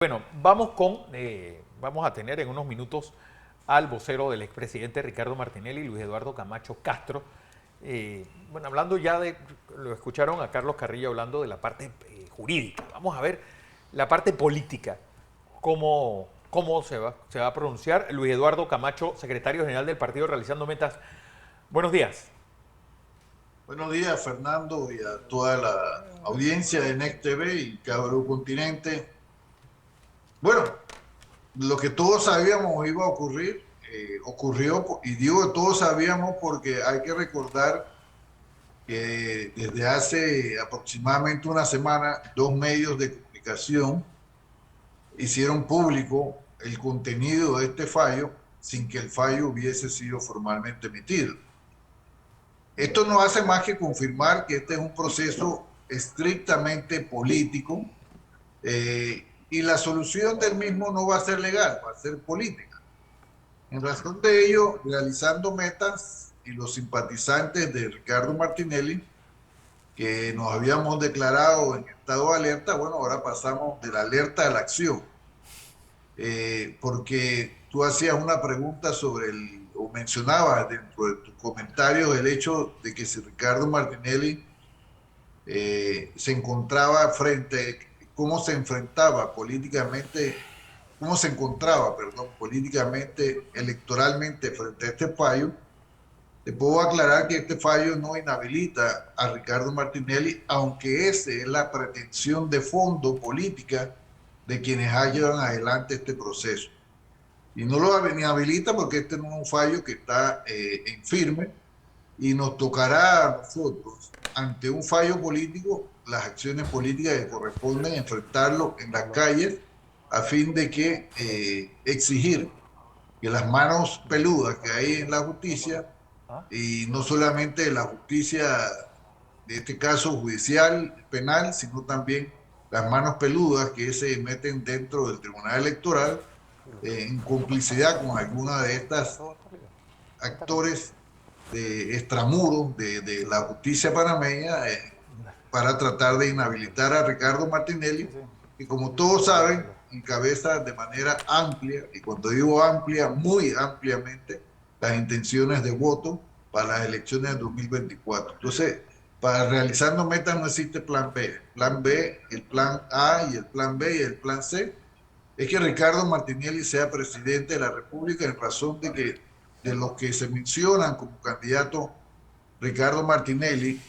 Bueno, vamos a tener en unos minutos al vocero del expresidente Ricardo Martinelli, Luis Eduardo Camacho Castro. Bueno, hablando ya lo escucharon a Carlos Carrillo hablando de la parte jurídica. Vamos a ver la parte política, cómo se va a pronunciar. Luis Eduardo Camacho, secretario general del partido, realizando metas. Buenos días. Buenos días, Fernando, y a toda la audiencia de NEC TV y Cabro Continente. Bueno, lo que todos sabíamos iba a ocurrir, ocurrió, y digo que todos sabíamos porque hay que recordar que desde hace aproximadamente una semana, dos medios de comunicación hicieron público el contenido de este fallo sin que el fallo hubiese sido formalmente emitido. Esto no hace más que confirmar que este es un proceso estrictamente político, y la solución del mismo no va a ser legal, va a ser política. En razón de ello, realizando metas y los simpatizantes de Ricardo Martinelli, que nos habíamos declarado en estado de alerta, bueno, ahora pasamos de la alerta a la acción, porque tú hacías una pregunta sobre o mencionabas dentro de tus comentarios el hecho de que si Ricardo Martinelli se encontraba cómo se enfrentaba políticamente, cómo se encontraba, perdón, políticamente, electoralmente frente a este fallo. Te puedo aclarar que este fallo no inhabilita a Ricardo Martinelli, aunque esa es la pretensión de fondo política de quienes llevan adelante este proceso. Y no lo inhabilita porque este no es un fallo que está en firme, y nos tocará a nosotros, ante un fallo político, las acciones políticas que corresponden enfrentarlo en las calles a fin de que exigir que las manos peludas que hay en la justicia, y no solamente la justicia, de este caso judicial, penal, sino también las manos peludas que se meten dentro del Tribunal Electoral, en complicidad con alguna de estas actores de extramuros de la justicia panameña, para tratar de inhabilitar a Ricardo Martinelli, que como todos saben, encabeza de manera amplia, y cuando digo amplia, muy ampliamente, las intenciones de voto para las elecciones de 2024. Entonces, para realizando metas no existe plan B. Plan B, el plan A y el plan B y el plan C es que Ricardo Martinelli sea presidente de la República, en razón de que de los que se mencionan como candidato, Ricardo Martinelli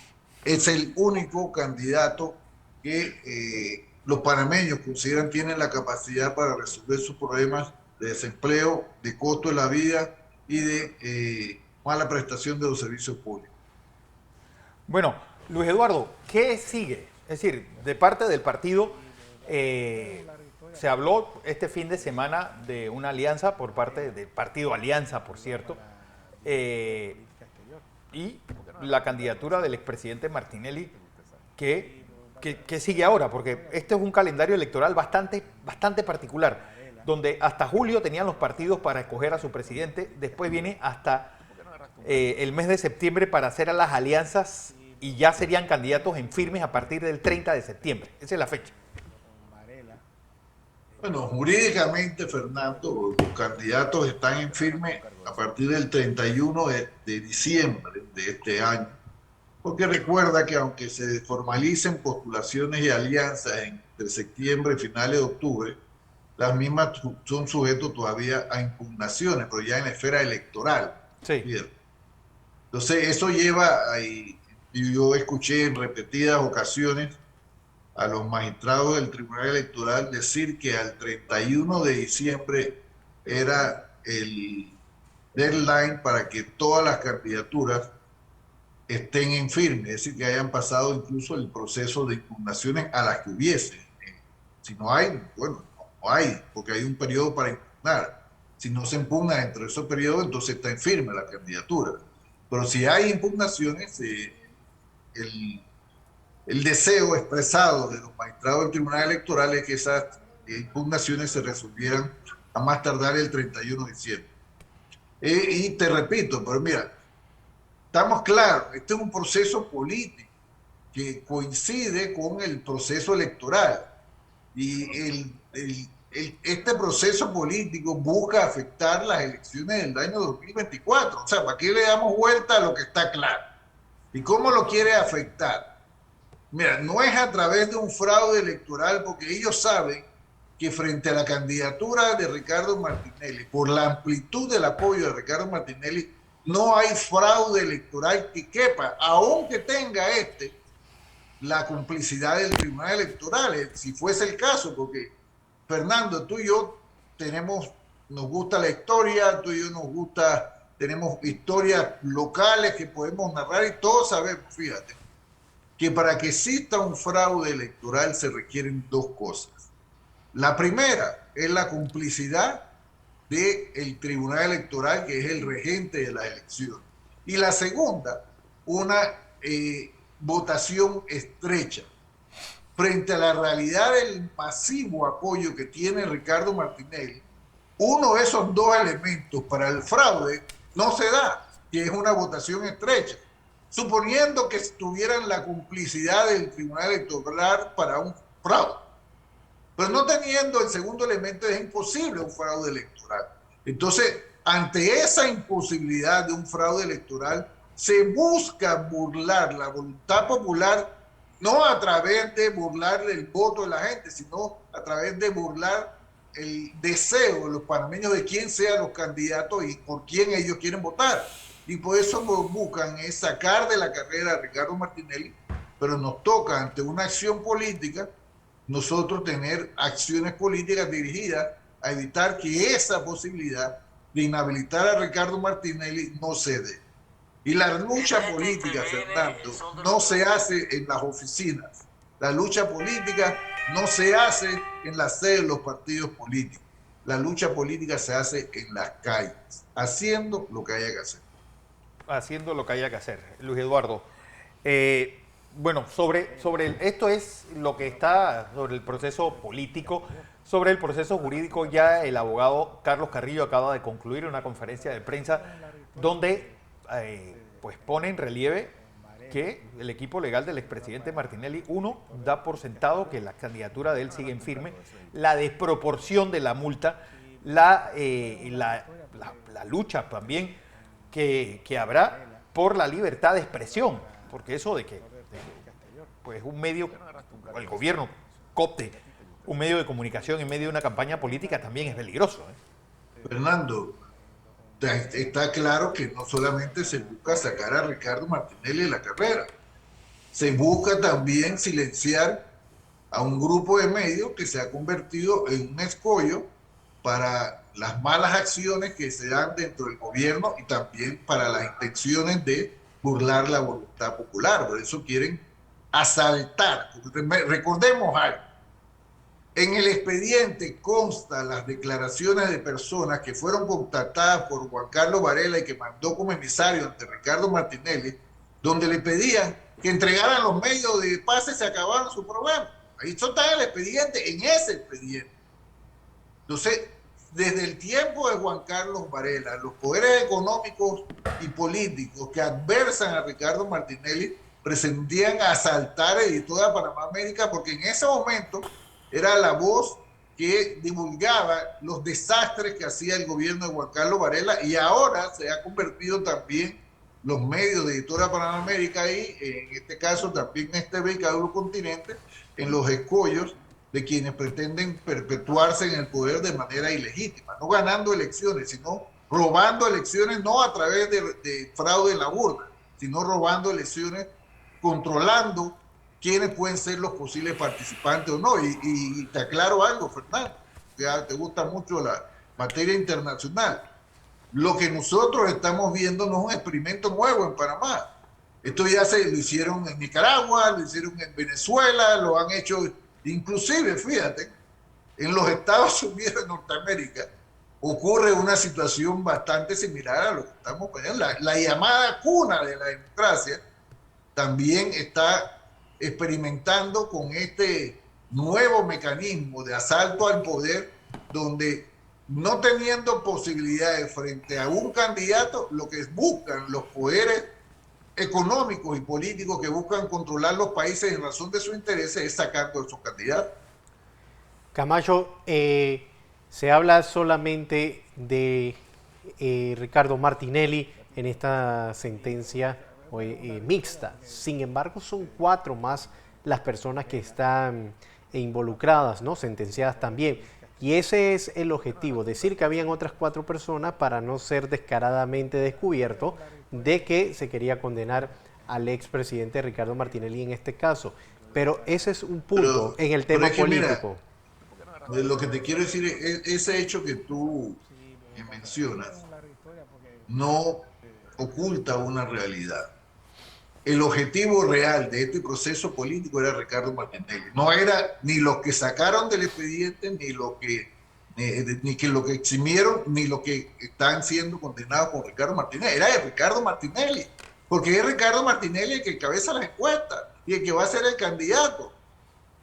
es el único candidato que los panameños consideran tiene la capacidad para resolver sus problemas de desempleo, de costo de la vida y de mala prestación de los servicios públicos. Bueno, Luis Eduardo, ¿qué sigue? Es decir, de parte del partido, se habló este fin de semana de una alianza por parte del partido Alianza, por cierto, eh, y la candidatura del expresidente Martinelli, que sigue ahora, porque este es un calendario electoral bastante particular, donde hasta julio tenían los partidos para escoger a su presidente, después viene hasta el mes de septiembre para hacer las alianzas y ya serían candidatos en firmes a partir del 30 de septiembre. Esa es la fecha. Bueno, jurídicamente, Fernando, los candidatos están en firme a partir del 31 de diciembre de este año, porque recuerda que aunque se formalicen postulaciones y alianzas entre septiembre y finales de octubre, las mismas son sujetos todavía a impugnaciones, pero ya en la esfera electoral. Sí. Bien. Entonces, eso lleva, y yo escuché en repetidas ocasiones a los magistrados del Tribunal Electoral decir que al 31 de diciembre era el deadline para que todas las candidaturas estén en firme, es decir, que hayan pasado incluso el proceso de impugnaciones a las que hubiese. Si no hay, bueno, no hay, porque hay un periodo para impugnar. Si no se impugna dentro de ese periodo, entonces está en firme la candidatura. Pero si hay impugnaciones, el, el deseo expresado de los magistrados del Tribunal Electoral es que esas impugnaciones se resolvieran a más tardar el 31 de diciembre. Y te repito, pero mira, estamos claros, este es un proceso político que coincide con el proceso electoral, y este proceso político busca afectar las elecciones del año 2024. O sea, ¿para qué le damos vuelta a lo que está claro? ¿Y cómo lo quiere afectar? Mira, no es a través de un fraude electoral, porque ellos saben que frente a la candidatura de Ricardo Martinelli, por la amplitud del apoyo de Ricardo Martinelli, no hay fraude electoral que quepa, aunque tenga la complicidad del Tribunal Electoral, si fuese el caso, porque Fernando, tú y yo nos gusta la historia, tú y yo nos gusta, tenemos historias locales que podemos narrar y todos sabemos, fíjate, que para que exista un fraude electoral se requieren dos cosas. La primera es la complicidad del Tribunal Electoral, que es el regente de las elecciones. Y la segunda, una votación estrecha. Frente a la realidad del masivo apoyo que tiene Ricardo Martinelli, uno de esos dos elementos para el fraude no se da, que es una votación estrecha. Suponiendo que tuvieran la complicidad del Tribunal Electoral para un fraude. Pero no teniendo el segundo elemento es imposible un fraude electoral. Entonces, ante esa imposibilidad de un fraude electoral, se busca burlar la voluntad popular, no a través de burlar el voto de la gente, sino a través de burlar el deseo de los panameños de quién sean los candidatos y por quién ellos quieren votar. Y por eso buscan es sacar de la carrera a Ricardo Martinelli, pero nos toca ante una acción política nosotros tener acciones políticas dirigidas a evitar que esa posibilidad de inhabilitar a Ricardo Martinelli no se dé. Y la lucha política, Fernando, no se hace en las oficinas. La lucha política no se hace en la sede de los partidos políticos. La lucha política se hace en las calles, haciendo lo que haya que hacer. Haciendo lo que haya que hacer. Luis Eduardo, bueno, esto es lo que está sobre el proceso político, sobre el proceso jurídico. Ya el abogado Carlos Carrillo acaba de concluir una conferencia de prensa donde pues pone en relieve que el equipo legal del expresidente Martinelli, uno, da por sentado que la candidatura de él sigue en firme, la desproporción de la multa, la lucha también que habrá por la libertad de expresión, porque eso de que pues un medio, el gobierno copte un medio de comunicación en medio de una campaña política también es peligroso. Fernando, está claro que no solamente se busca sacar a Ricardo Martinelli de la carrera, se busca también silenciar a un grupo de medios que se ha convertido en un escollo para las malas acciones que se dan dentro del gobierno y también para las intenciones de burlar la voluntad popular. Por eso quieren asaltar. Recordemos algo. En el expediente constan las declaraciones de personas que fueron contactadas por Juan Carlos Varela y que mandó como emisario ante Ricardo Martinelli, donde le pedían que entregaran los medios de paz y se acabaron su programa. Ahí está el expediente, en ese expediente. Entonces, desde el tiempo de Juan Carlos Varela, los poderes económicos y políticos que adversan a Ricardo Martinelli pretendían asaltar a Editora Panamá América, porque en ese momento era la voz que divulgaba los desastres que hacía el gobierno de Juan Carlos Varela, y ahora se ha convertido también los medios de Editora Panamá América y en este caso también este Cable Continente en los escollos de quienes pretenden perpetuarse en el poder de manera ilegítima, no ganando elecciones, sino robando elecciones, no a través de fraude en la urna, sino robando elecciones, controlando quiénes pueden ser los posibles participantes o no. Y te aclaro algo, Fernando, que te gusta mucho la materia internacional. Lo que nosotros estamos viendo no es un experimento nuevo en Panamá. Esto ya lo hicieron en Nicaragua, lo hicieron en Venezuela, lo han hecho inclusive, fíjate, en los Estados Unidos de Norteamérica ocurre una situación bastante similar a lo que estamos viendo. La llamada cuna de la democracia también está experimentando con este nuevo mecanismo de asalto al poder, donde no teniendo posibilidades frente a un candidato, lo que buscan los poderes económicos y políticos que buscan controlar los países en razón de sus intereses es sacar a esos candidatos. Camacho, se habla solamente de Ricardo Martinelli en esta sentencia mixta. Sin embargo, son 4 más las personas que están involucradas, ¿no? Sentenciadas también. Y ese es el objetivo, decir que habían otras 4 personas para no ser descaradamente descubierto de que se quería condenar al expresidente Ricardo Martinelli en este caso. Pero ese es un punto en el Pero tema es que mira, político. lo que te quiero decir es ese hecho que tú mencionas no oculta una realidad. El objetivo real de este proceso político era Ricardo Martinelli. No era ni los que sacaron del expediente, ni que lo que eximieron, ni los que están siendo condenados con Ricardo Martinelli. Era de Ricardo Martinelli, porque es Ricardo Martinelli el que encabeza las encuestas y el que va a ser el candidato.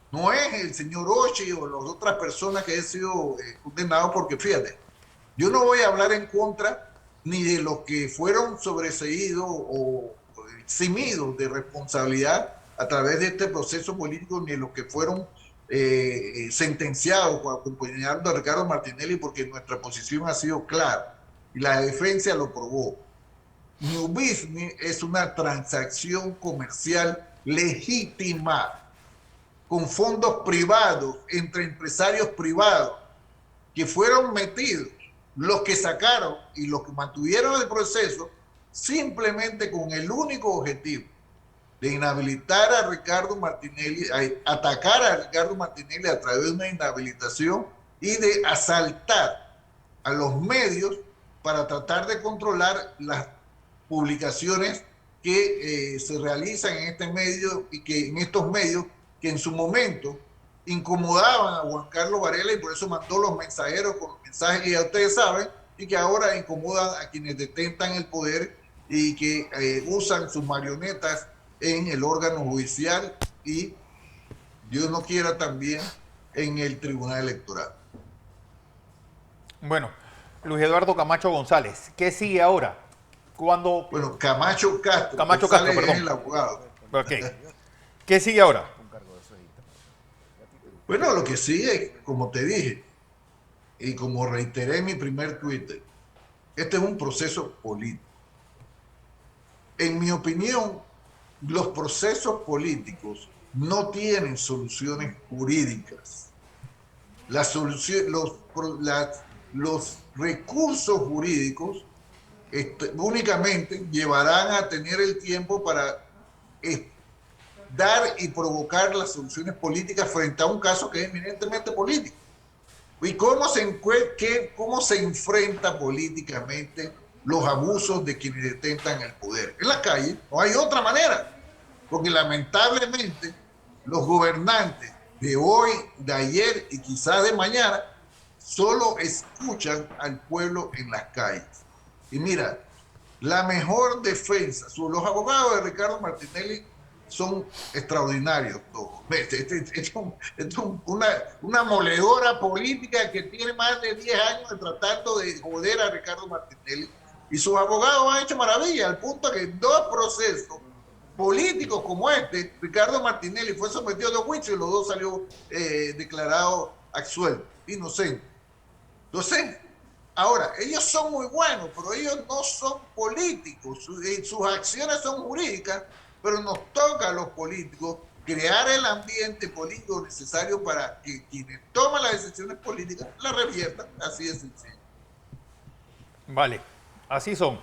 No es el señor Ochi o las otras personas que han sido condenados, porque fíjate, yo no voy a hablar en contra ni de los que fueron sobreseídos o eximidos de responsabilidad a través de este proceso político, ni de los que fueron sentenciados acompañando a Ricardo Martinelli, porque nuestra posición ha sido clara y la defensa lo probó. New Business es una transacción comercial legítima con fondos privados entre empresarios privados que fueron metidos, los que sacaron y los que mantuvieron el proceso, simplemente con el único objetivo de inhabilitar a Ricardo Martinelli, atacar a Ricardo Martinelli a través de una inhabilitación y de asaltar a los medios para tratar de controlar las publicaciones que se realizan en este medio y que en estos medios que en su momento incomodaban a Juan Carlos Varela y por eso mandó los mensajeros con los mensajes que ya ustedes saben y que ahora incomodan a quienes detentan el poder y que usan sus marionetas en el órgano judicial y, Dios no quiera, también en el Tribunal Electoral. Bueno, Luis Eduardo Camacho González, ¿qué sigue ahora? Cuando Bueno, Camacho Castro, Camacho Castro, González perdón. es el abogado. Okay. ¿Qué sigue ahora? Bueno, lo que sigue, como te dije, y como reiteré en mi primer Twitter, este es un proceso político. En mi opinión, los procesos políticos no tienen soluciones jurídicas. Los recursos jurídicos únicamente llevarán a tener el tiempo para dar y provocar las soluciones políticas frente a un caso que es eminentemente político. ¿Y cómo se enfrenta políticamente los abusos de quienes detentan el poder? En la calle no hay otra manera, porque lamentablemente los gobernantes de hoy, de ayer y quizás de mañana solo escuchan al pueblo en las calles. Y mira, la mejor defensa, los abogados de Ricardo Martinelli son extraordinarios todos. Es una moledora política que tiene más de 10 años tratando de joder a Ricardo Martinelli y sus abogados han hecho maravilla al punto que en 2 procesos políticos como este, Ricardo Martinelli fue sometido a 2 juicios y los 2 salió declarado absuelto, inocente. Entonces, ahora, ellos son muy buenos, pero ellos no son políticos, sus acciones son jurídicas, pero nos toca a los políticos crear el ambiente político necesario para que quienes toman las decisiones políticas las reviertan, así de sencillo. Vale, así son.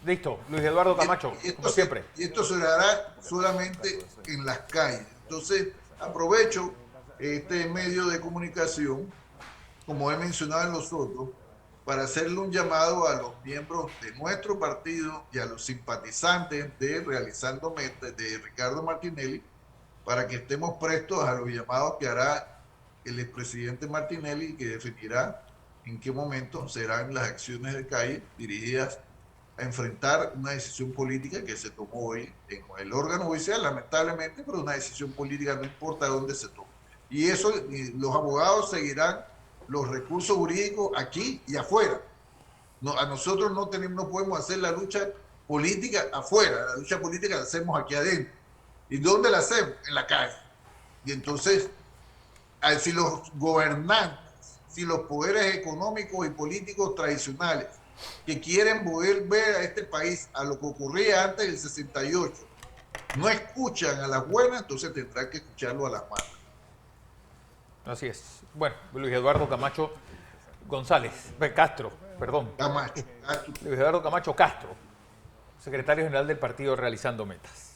Listo, Luis Eduardo Camacho, como siempre. Y esto se dará solamente en las calles. Entonces, aprovecho este medio de comunicación, como he mencionado en los otros, para hacerle un llamado a los miembros de nuestro partido y a los simpatizantes de Realizando Metas de Ricardo Martinelli, para que estemos prestos a los llamados que hará el expresidente Martinelli, que definirá en qué momento serán las acciones de calle dirigidas a enfrentar una decisión política que se tomó hoy en el órgano judicial, lamentablemente, pero una decisión política no importa dónde se tome. Y eso, los abogados seguirán los recursos jurídicos aquí y afuera. No, a nosotros no podemos hacer la lucha política afuera, la lucha política la hacemos aquí adentro. ¿Y dónde la hacemos? En la calle. Y entonces si los gobernantes, si los poderes económicos y políticos tradicionales que quieren volver a este país a lo que ocurría antes del 68, no escuchan a las buenas, entonces tendrán que escucharlo a las malas. Así es. Bueno, Luis Eduardo Camacho Castro, perdón. Camacho. Luis Eduardo Camacho Castro, secretario general del partido Realizando Metas.